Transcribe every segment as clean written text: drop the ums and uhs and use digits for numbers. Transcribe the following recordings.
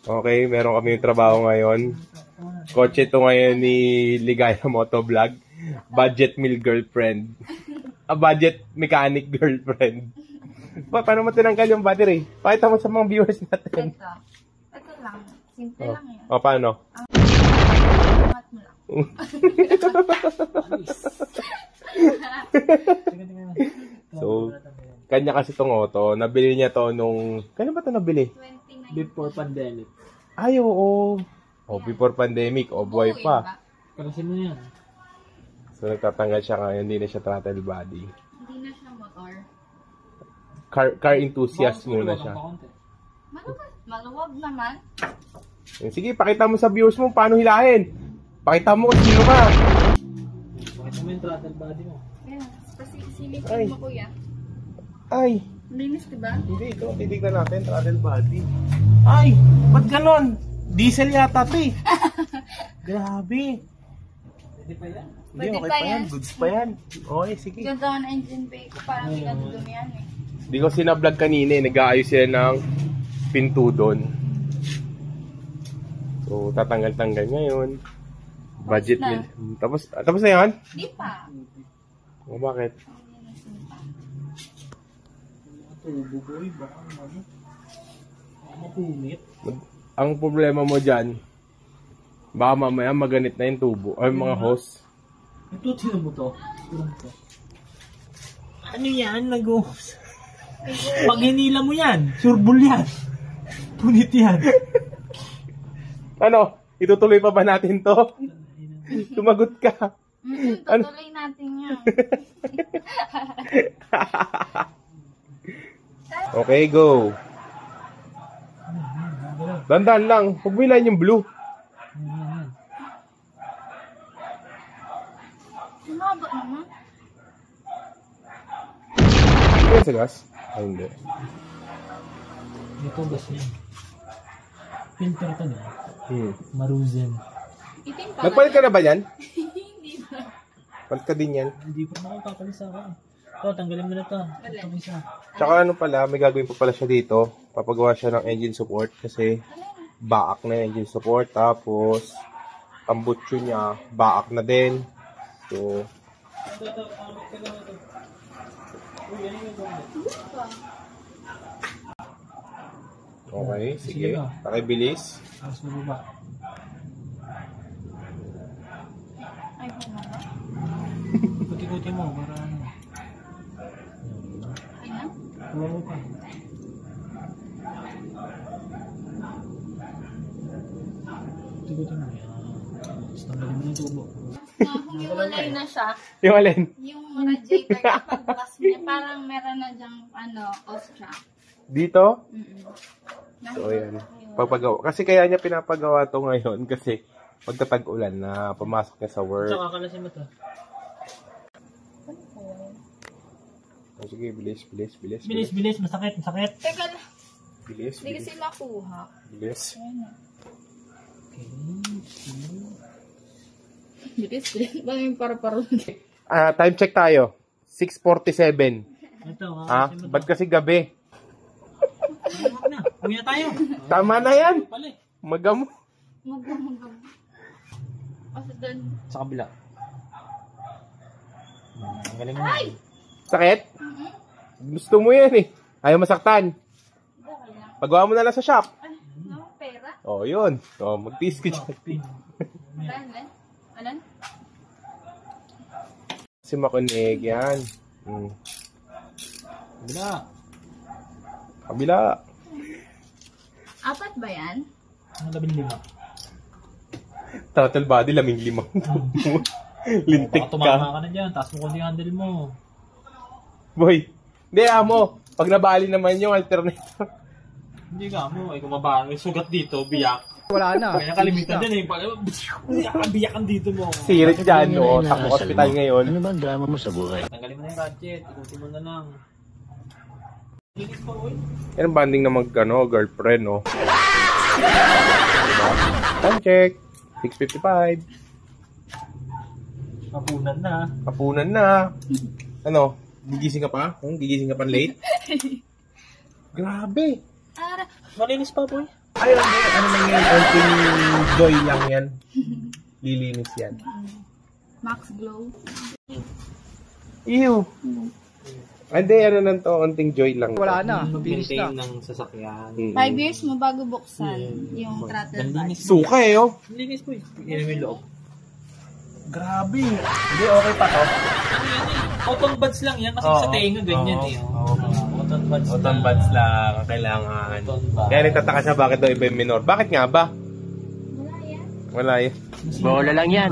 Okay, meron kami yung trabaho ngayon. Kotse ito ngayon ni Ligaya Motovlog. Budget meal girlfriend. Budget mechanic girlfriend. Paano mo tinanggal yung battery? Pakita mo sa mga viewers natin. Ito lang. Simple lang yan. O, paano? Angat mo lang. So, kanya kasi itong auto. Nabili niya to nung... Kailan ba ito nabili? 29. Before pandemic. Ay, oo. O, before pandemic. O, buhay pa. Kalasin mo yan. So, nagtatanggal siya ngayon. Hindi na siya throttle body. Hindi na siya motor. Car enthusiast muna siya. Maluwag naman. Sige, pakita mo sa viewers mo paano hilahin. Pakita mo kung sino ka. Pakita mo yung throttle body mo. Ayan. Silipin mo, kuya. Ay. Linis, diba? Hindi, ito. Titignan natin. Throttle body. Ay, ba't ganon? Diesel yata ito eh. Grabe. Pwede pa yan? Hindi, okay pa yan. Goods pa yan. Okay, sige. Ganda ang engine bay ko. Parang hindi ka dudumihan eh. Hindi ko sinablog kanina eh. Nag-aayos sila ng pinto doon. So, tatanggal-tanggal ngayon. Budget meal. Tapos na yan? Di pa. O, bakit? Tubo boy, baka mapunit. Ang problema mo dyan, baka mamaya maganit na yung tubo. Ay, mga hose. Ito, tinan mo to. Ano yan? Nag-hose. Pag hinila mo yan, surbol yan. Punit yan. Ano? Itutuloy pa ba natin to? Tumagot ka. Tutuloy natin yan. Okay, go. Dandan lang. Huwag mo ilayin yung blue. Sumaba naman. Hindi yan sa gas? Ay, hindi. Ito gas yan. Filter ka na. Maruzen. Itim pa. Nagpalit ka na ba yan? Hindi ba? Palit ka din yan. Hindi ko makakapalis ako. Ito, tanggalin mo na ito. Ito isa. Tsaka ano pala, may gagawin pa pala siya dito. Papagawa siya ng engine support kasi baak na yung engine support. Tapos, ang butso niya, baak na din. So, okay, sige. Pakibilis. Tapos mo ba? Ay, bumaba. Ikuti-kuti mo para ano. Ay na? Tuwa mo pa. Ikuti-kuti mo. Tapos tanggalin mo yung tubo. Humiwalay na siya. Yung alin? Yung radiator kapag bukas niya, parang meron na dyang ostra. Dito? Mm-mm. So, ayan. Papagawa. Kasi kaya niya pinapagawa to ngayon kasi pagkatag-ulan na pumasok niya sa work. Tsaka kalasin mo to. Oh, sige, bilis. Bilis, masakit. Teka lang. Bilis. Hindi kasi makuha. Bilis. Okay. Bilis. Ba yung para-parun? Time check tayo. 6:47. Ito, Ha? Ba't kasi gabi? Uwi na tayo. Tama na yan. Pali. Magamo. Mag-gam. Kasi doon. Sa kabila. Ang galing mo. Ay! Sakit? Gusto mo yan eh. Ayaw masaktan. Pagawa mo na lang sa shop. Ay, no, pera. Oh, yun. Oh, mag-tease ka dyan. Alan? Kasi makunig yan. Kabila. Apat ba yan? Ang 15. Throttle body, 15. Lintik Baka tumama ka. ka na dyan. Taas mo kung yung handle mo. Boy. Hindi, amo. Pag nabali naman yung alternator. Hindi ka mo. Ay, kung mabali. Sugat dito, biyak. Wala na. Kaya kalimitan din eh. Biyakan dito mo. Sirit dyan, no? Takbo hospital ngayon. Ano ba ang drama mo sa buhay? Tanggalin mo na yung ratchet. Ikutin mo na lang. Linis pa, boy. Yan ang banding na girlfriend, no? Diba? Time check. 6:55. Kapunan na. Kapunan na. Ano? Gigising ka pa? Gigising ka pa late? Grabe. Ara. Malinis pa, boy. Ay, ano lang yan? Konting joy lang yan. Lilinis yan. Max Glow. Ew. Hindi, ano lang to, konting joy lang. Wala na, finish na. Mag-maintain ng sasakyan. 5 years mo bago buksan yung throttle body. Suka eh, oh. Linis po eh. Yan yung loob. Grabe. Hindi, okay pa to. Cotton buds lang yan. Kasi sa tenga ganyan eh. Cotton buds lang. Cotton buds lang ang kailangan. Cotton buds. Kaya nagtataka siya bakit daw iba yung minor. Bakit nga ba? Wala yan. Wala eh. Bola lang yan.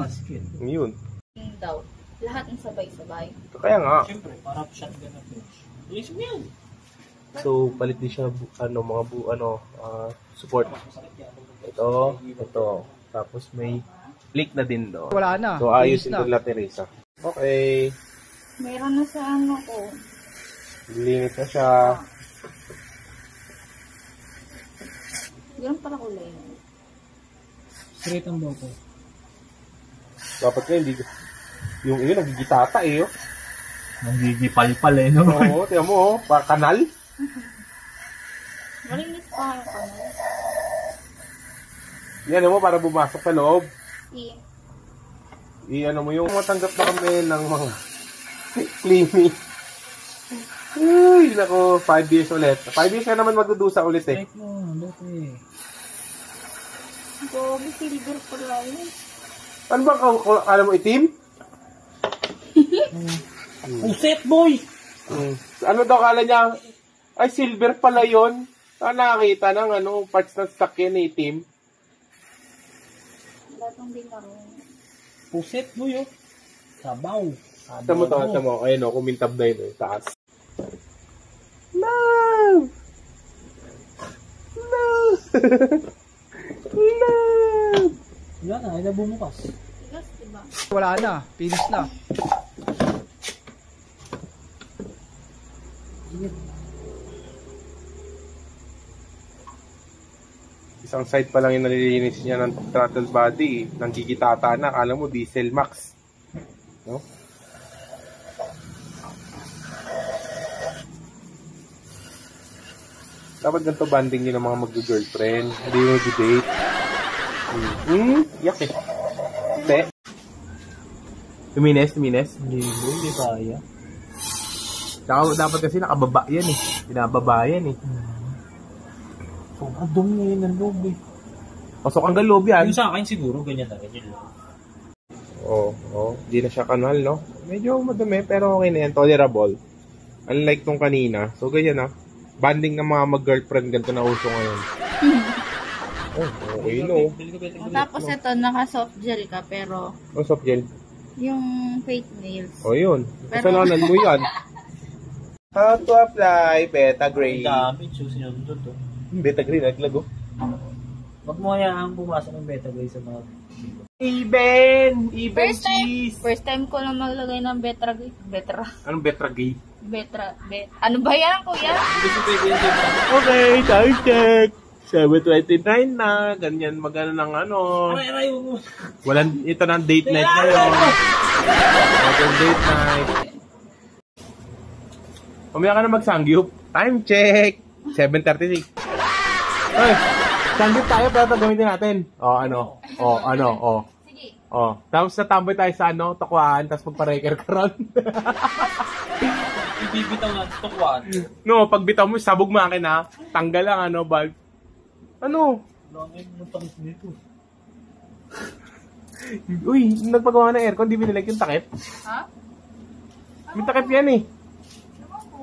Yun. Yung daw. Lahat ng sabay-sabay. Kaya nga. Siyempre, parang shotgun na finish. Linis mo yan. So, palit din siya, support. Ito. Tapos may leak na din doon. Wala na, So, ayusin finish doon lang, Teresa. Okay. Meron na sa ano ko. Linis na siya. Ganun pala kulay. Straight ang boko. Dapat nga hindi. Yung yun, nagigitata eh. Oh. Nanggigipal-pal eh, no? Oo, tiyan mo, oh. Kanal. Malinis pa ang kanal. Yan mo, para bumasok sa loob. Iya. Ano mo yung matanggap na kami ng mga cleaning. Uy, nako, 5 years ulit. 5 years ka naman magdudusa ulit eh. Straight mo, lote. Gobi, silver pala yun. Ano ba, alam mo, itim? Puset, boy! Ano daw kala niya? Ay, silver pala yun. Nakakita ng parts ng sakyan na itim. Lahat ng dinaro. Puset, boy, oh. Sabaw. Tama mo. Ayun o, kumintab na yun eh, taas. Love! Love! Love! Wala na, ay nabumukas. Tigas, diba? Wala na, finish na. Isang side pa lang yung nalilinis niya ng throttle body. Nanggigitata na. Akala mo, diesel max. No? Dapat ganito banding yun ng mga mag-girlfriend. Hindi yung mag-date. Yak eh. Te. Tumines. Hindi, boy, hindi kaya. Tsaka dapat kasi nakababa yan eh. Pinababa yan eh. Sobrang dumi ngayon ng loob eh. Pasok hanggang loob yan. Yung sa akin siguro, ganyan na, ganyan lang. Oo. Di na siya kanal, no? Medyo madumi, pero okay na yan. Tolerable. Unlike tong kanina. So, ganyan na. Banding ng mga mag-girlfriend, ganito na uso ngayon. Okay, no? Tapos ito, naka-soft gel ka, pero Oh, soft gel. yung fake nails. Oh, yun. Pero- Kasalanan mo yan. How to apply beta Ang grade. dami, sinundot to. Beta grade, naglago. Huwag mo hayaan pumasok ng beta guys sa mga... Even cheese. First time ko lang maglagay ng betra. Anong beta grade? Ano ba yan, kuya? Okay, time check. 7:29 na. Ganyan magano ng Aray, mo. Ito ng date night ngayon. Walang date night. Umaya ka na magsangyup. Time check. 7:36. Ay, sangyup tayo pero ito gamitin natin. Sige. Tapos natamboy tayo sa Tokuan, tapos magpa-reker ka ron. Ibibitaw na tukuan. No, pag bitaw mo, sabog makina, tanggal ang valve. Langit mo takip nito. Uy, nagpagawa ng aircon, di binilag yung takip. Ha? May takip yan eh. Ewan ko.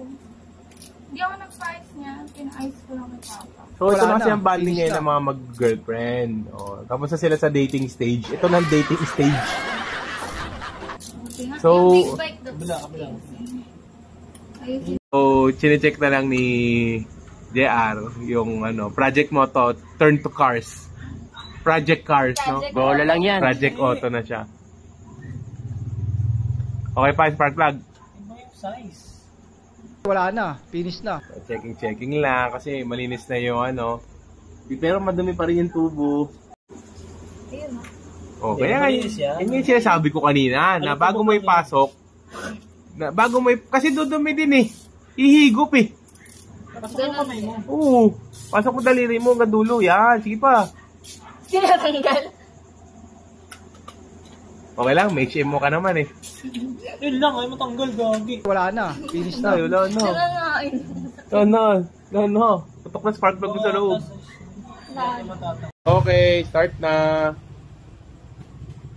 Hindi ako nag-ice niya. Pina-ice ko lang kay Papa. So, ito Wala na kasi na. ang banding Finish ngayon na. ng mga mag-girlfriend. Tapos na sila sa dating stage. Ito na ang dating stage. Buti nga, So, yung big bike daw. Kabila. Ayusin. So, chinecheck na lang ni JR yung Project Moto Turn to Cars. Project Cars, no? Project Bola lang yan. Project Auto na siya. Okay pa, spark plug. Ano yung size? Wala na, finish na. Checking lang kasi malinis na yung pero madumi pa rin yung tubo. Ayun, Kaya nga, malinis yan. yun yung sinasabi ko kanina, na bago mo ipasok, kasi dudumi din eh. Ihigop eh. Pasok mo kamay mo. Oo. Pasok mo daliri mo hanggang dulo. Yan. Sige pa. Tinatanggal. Okay lang. May HM mo ka naman eh. Yun lang, ay matanggal, gagi. Wala na. Finish na. Ay, wala na. Nangangain. Wala na. Tutok na spark plug sa loob. Okay. Start na.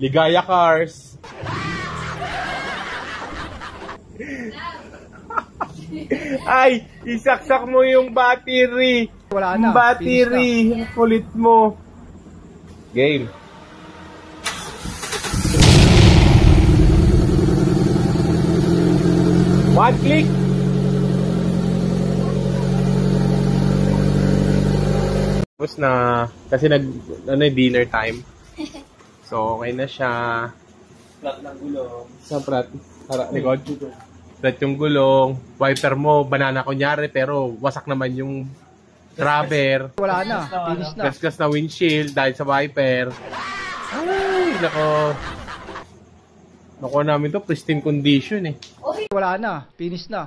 Ligaya Cars. Ay, isaksak mo yung battery. Wala na. Battery. Kulit mo. Game. One click. Tapos na, kasi dinner time. So, okay na siya. Flat ng gulong. Sa prat, likod. Flat yung gulong. Wiper mo, banana kunyari, pero wasak naman yung rubber. Wala na. Finish na. Gasgas na windshield dahil sa wiper. Ay, nako. Nakuha namin to, pristine condition eh. Wala na. Finish na.